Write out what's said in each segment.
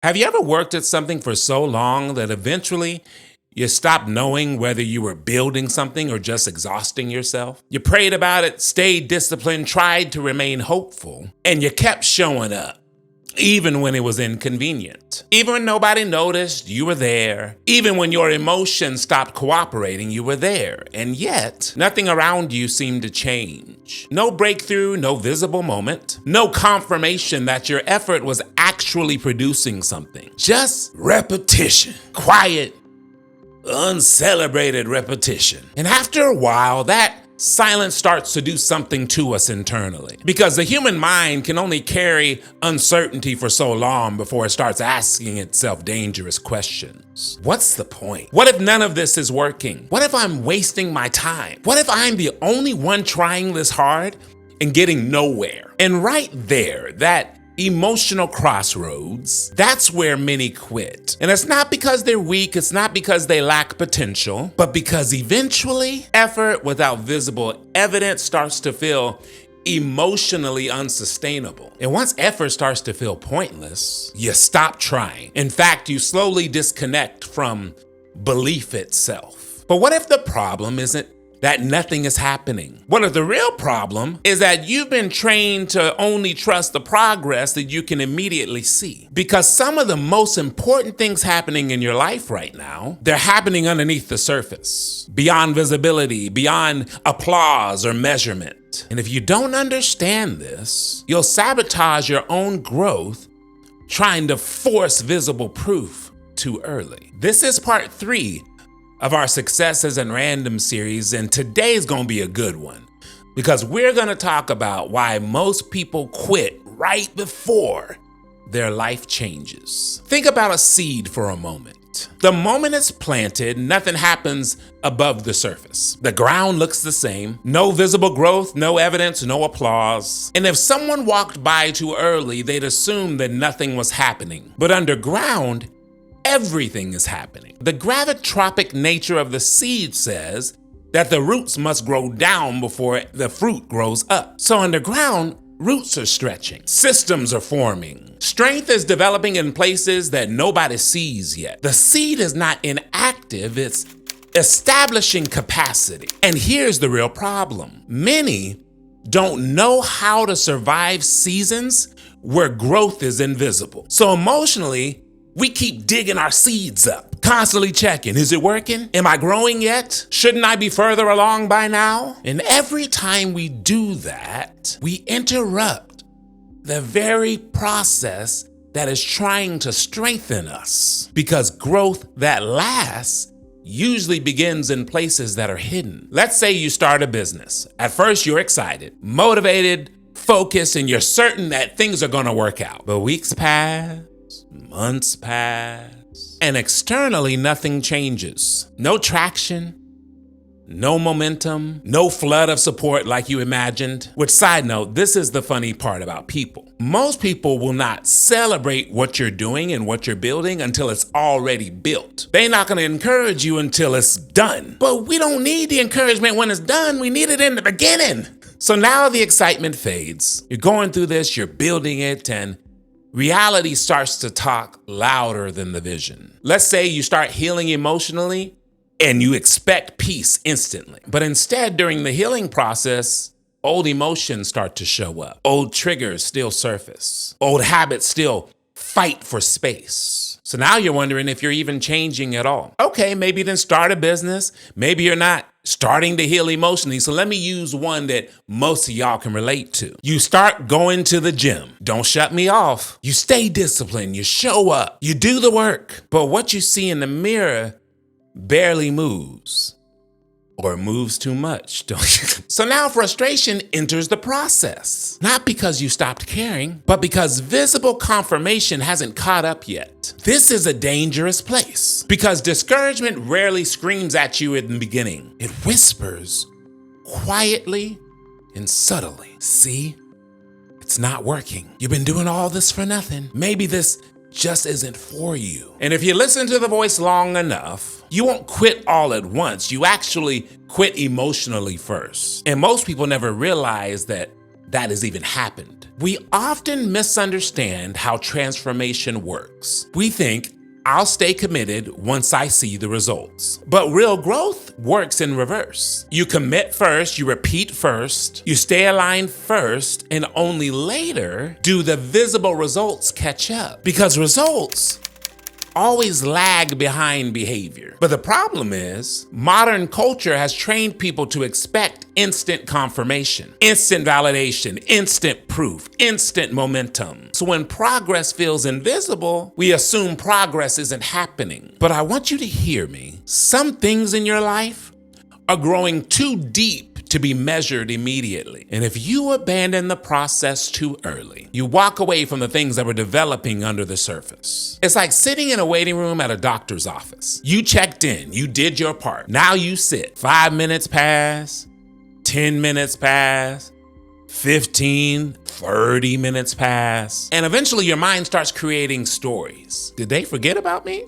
Have you ever worked at something for so long that eventually you stopped knowing whether you were building something or just exhausting yourself? You prayed about it, stayed disciplined, tried to remain hopeful, and you kept showing up, even when it was inconvenient. Even when nobody noticed, you were there. Even when your emotions stopped cooperating, you were there. And yet, nothing around you seemed to change. No breakthrough, no visible moment, no confirmation that your effort was actually producing something. Just repetition. Quiet, uncelebrated repetition. And after a while, that silence starts to do something to us internally. Because the human mind can only carry uncertainty for so long before it starts asking itself dangerous questions. What's the point? What if none of this is working? What if I'm wasting my time? What if I'm the only one trying this hard and getting nowhere? And right there, that emotional crossroads, that's where many quit. And it's not because they're weak, it's not because they lack potential, but because eventually effort without visible evidence starts to feel emotionally unsustainable. And once effort starts to feel pointless, you stop trying. In fact, you slowly disconnect from belief itself. But what if the problem isn't that nothing is happening? What if the real problem is that you've been trained to only trust the progress that you can immediately see? Because some of the most important things happening in your life right now, they're happening underneath the surface, beyond visibility, beyond applause or measurement. And if you don't understand this, you'll sabotage your own growth trying to force visible proof too early. This is part 3 of our Successes and Random series, and today's gonna be a good one because we're gonna talk about why most people quit right before their life changes. Think about a seed for a moment. The moment it's planted, nothing happens above the surface. The ground looks the same, no visible growth, no evidence, no applause. And if someone walked by too early, they'd assume that nothing was happening. But underground, everything is happening. The gravitropic nature of the seed says that the roots must grow down before the fruit grows up. So underground, roots are stretching, systems are forming, strength is developing in places that nobody sees yet. The seed is not inactive, it's establishing capacity. And here's the real problem. Many don't know how to survive seasons where growth is invisible. So emotionally, we keep digging our seeds up, constantly checking, is it working? Am I growing yet? Shouldn't I be further along by now? And every time we do that, we interrupt the very process that is trying to strengthen us. Because growth that lasts usually begins in places that are hidden. Let's say you start a business. At first, you're excited, motivated, focused, and you're certain that things are gonna work out. But weeks pass, months pass, and externally nothing changes. No traction, no momentum, no flood of support like you imagined. Which, side note, this is the funny part about people. Most people will not celebrate what you're doing and what you're building until it's already built. They're not gonna encourage you until it's done. But we don't need the encouragement when it's done, we need it in the beginning. So now the excitement fades. You're going through this, you're building it, and reality starts to talk louder than the vision. Let's say you start healing emotionally and you expect peace instantly. But instead, during the healing process, old emotions start to show up. Old triggers still surface. Old habits still fight for space. So now you're wondering if you're even changing at all. Okay, maybe you didn't start a business. Maybe you're not starting to heal emotionally. So let me use one that most of y'all can relate to. You start going to the gym. Don't shut me off. You stay disciplined. You show up. You do the work. But what you see in the mirror barely moves. Or moves too much, don't you? So now frustration enters the process. Not because you stopped caring, but because visible confirmation hasn't caught up yet. This is a dangerous place because discouragement rarely screams at you in the beginning. It whispers quietly and subtly. See, it's not working. You've been doing all this for nothing. Maybe this just isn't for you. And if you listen to the voice long enough, you won't quit all at once. You actually quit emotionally first. And most people never realize that that has even happened. We often misunderstand how transformation works. We think, I'll stay committed once I see the results. But real growth works in reverse. You commit first, you repeat first, you stay aligned first, and only later do the visible results catch up. Because results always lag behind behavior. But the problem is, modern culture has trained people to expect instant confirmation, instant validation, instant proof, instant momentum. So when progress feels invisible, we assume progress isn't happening. But I want you to hear me. Some things in your life are growing too deep to be measured immediately. And if you abandon the process too early, you walk away from the things that were developing under the surface. It's like sitting in a waiting room at a doctor's office. You checked in, you did your part. Now you sit. 5 minutes pass, 10 minutes pass, 15, 30 minutes pass. And eventually your mind starts creating stories. Did they forget about me?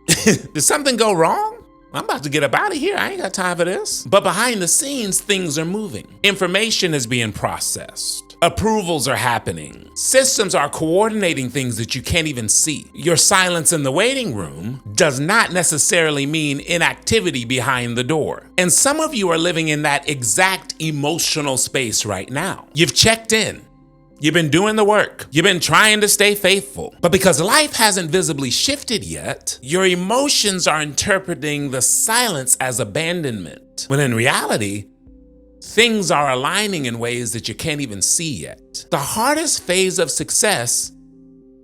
Did something go wrong? I'm about to get up out of here. I ain't got time for this. But behind the scenes, things are moving. Information is being processed. Approvals are happening. Systems are coordinating things that you can't even see. Your silence in the waiting room does not necessarily mean inactivity behind the door. And some of you are living in that exact emotional space right now. You've checked in. You've been doing the work. You've been trying to stay faithful. But because life hasn't visibly shifted yet, your emotions are interpreting the silence as abandonment, when in reality, things are aligning in ways that you can't even see yet. The hardest phase of success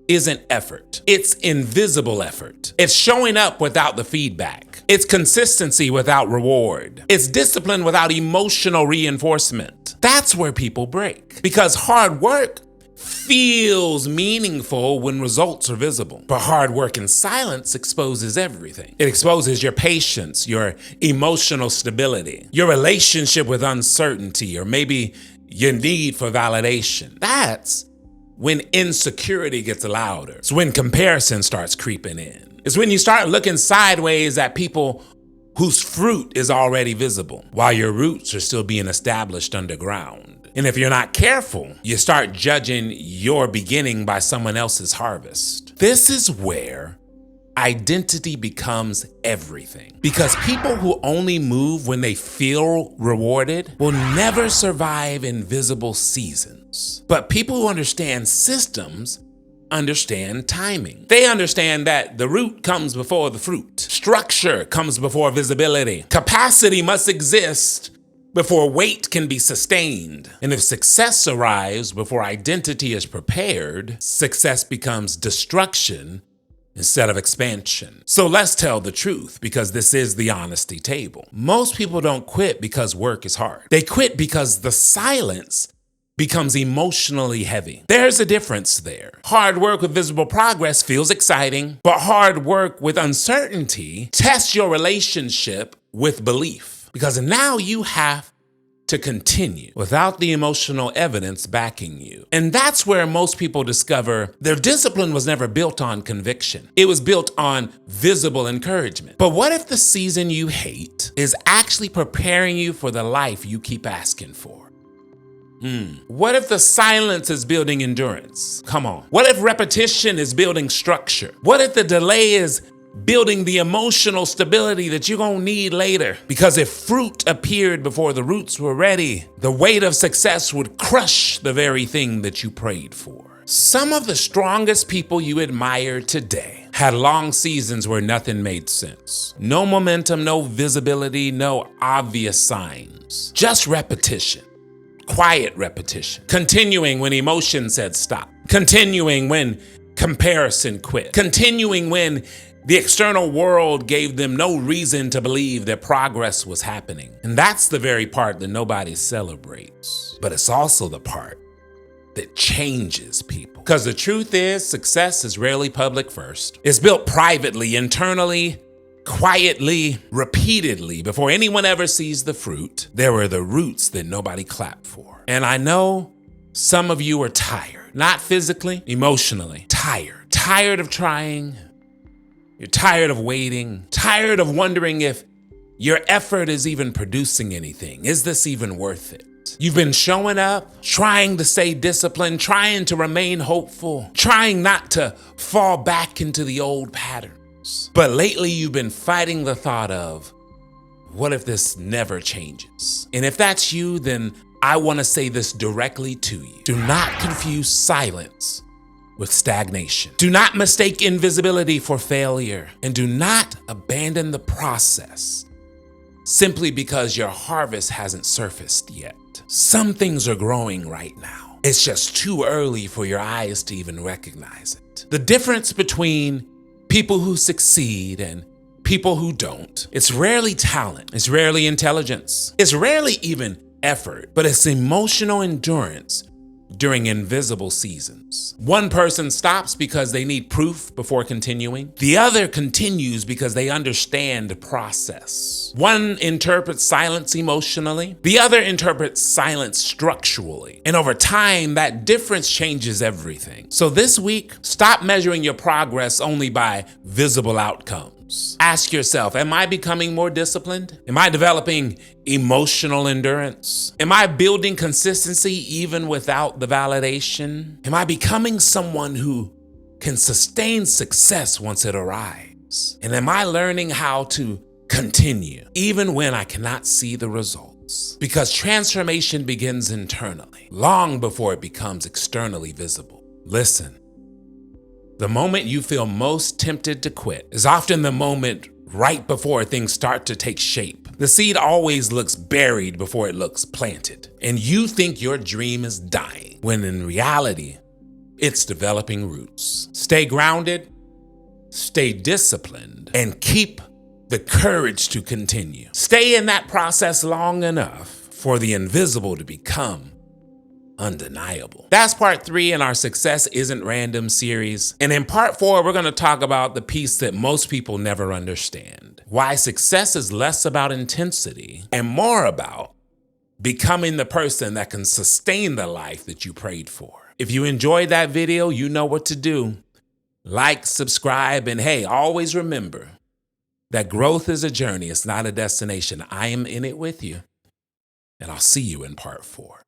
isn't effort. It's invisible effort. It's showing up without the feedback. It's consistency without reward. It's discipline without emotional reinforcement. That's where people break. Because hard work feels meaningful when results are visible. But hard work in silence exposes everything. It exposes your patience, your emotional stability, your relationship with uncertainty, or maybe your need for validation. That's when insecurity gets louder. It's when comparison starts creeping in. It's when you start looking sideways at people whose fruit is already visible, while your roots are still being established underground. And if you're not careful, you start judging your beginning by someone else's harvest. This is where identity becomes everything. Because people who only move when they feel rewarded will never survive invisible seasons. But people who understand systems understand timing. They understand that the root comes before the fruit. Structure comes before visibility. Capacity must exist before weight can be sustained. And if success arrives before identity is prepared, success becomes destruction instead of expansion. So let's tell the truth, because this is the honesty table. Most people don't quit because work is hard. They quit because the silence becomes emotionally heavy. There's a difference there. Hard work with visible progress feels exciting, but hard work with uncertainty tests your relationship with belief, because now you have to continue without the emotional evidence backing you. And that's where most people discover their discipline was never built on conviction. It was built on visible encouragement. But what if the season you hate is actually preparing you for the life you keep asking for? What if the silence is building endurance? Come on. What if repetition is building structure? What if the delay is building the emotional stability that you're gonna need later? Because if fruit appeared before the roots were ready, the weight of success would crush the very thing that you prayed for. Some of the strongest people you admire today had long seasons where nothing made sense. No momentum, no visibility, no obvious signs. Just repetition. Quiet repetition. Continuing when emotion said stop. Continuing when comparison quit. Continuing when the external world gave them no reason to believe that progress was happening. And that's the very part that nobody celebrates. But it's also the part that changes people. Because the truth is, success is rarely public first. It's built privately, internally, quietly, repeatedly. Before anyone ever sees the fruit, there were the roots that nobody clapped for. And I know some of you are tired, not physically, emotionally, tired. Tired of trying. You're tired of waiting, tired of wondering if your effort is even producing anything. Is this even worth it? You've been showing up, trying to stay disciplined, trying to remain hopeful, trying not to fall back into the old patterns. But lately you've been fighting the thought of, what if this never changes? And if that's you, then I want to say this directly to you. Do not confuse silence with stagnation. Do not mistake invisibility for failure, and do not abandon the process simply because your harvest hasn't surfaced yet. Some things are growing right now. It's just too early for your eyes to even recognize it. The difference between people who succeed and people who don't, it's rarely talent, it's rarely intelligence, it's rarely even effort, but it's emotional endurance during invisible seasons. One person stops because they need proof before continuing. The other continues because they understand the process. One interprets silence emotionally. The other interprets silence structurally. And over time, that difference changes everything. So this week, stop measuring your progress only by visible outcomes. Ask yourself, am I becoming more disciplined? Am I developing emotional endurance? Am I building consistency even without the validation? Am I becoming someone who can sustain success once it arrives? And am I learning how to continue even when I cannot see the results? Because transformation begins internally, long before it becomes externally visible. Listen. The moment you feel most tempted to quit is often the moment right before things start to take shape. The seed always looks buried before it looks planted, and you think your dream is dying, when in reality, it's developing roots. Stay grounded, stay disciplined, and keep the courage to continue. Stay in that process long enough for the invisible to become undeniable. That's part 3 in our Success Isn't Random series. And in part 4, we're going to talk about the piece that most people never understand. Why success is less about intensity and more about becoming the person that can sustain the life that you prayed for. If you enjoyed that video, you know what to do. Like, subscribe, and hey, always remember that growth is a journey. It's not a destination. I am in it with you, and I'll see you in part 4.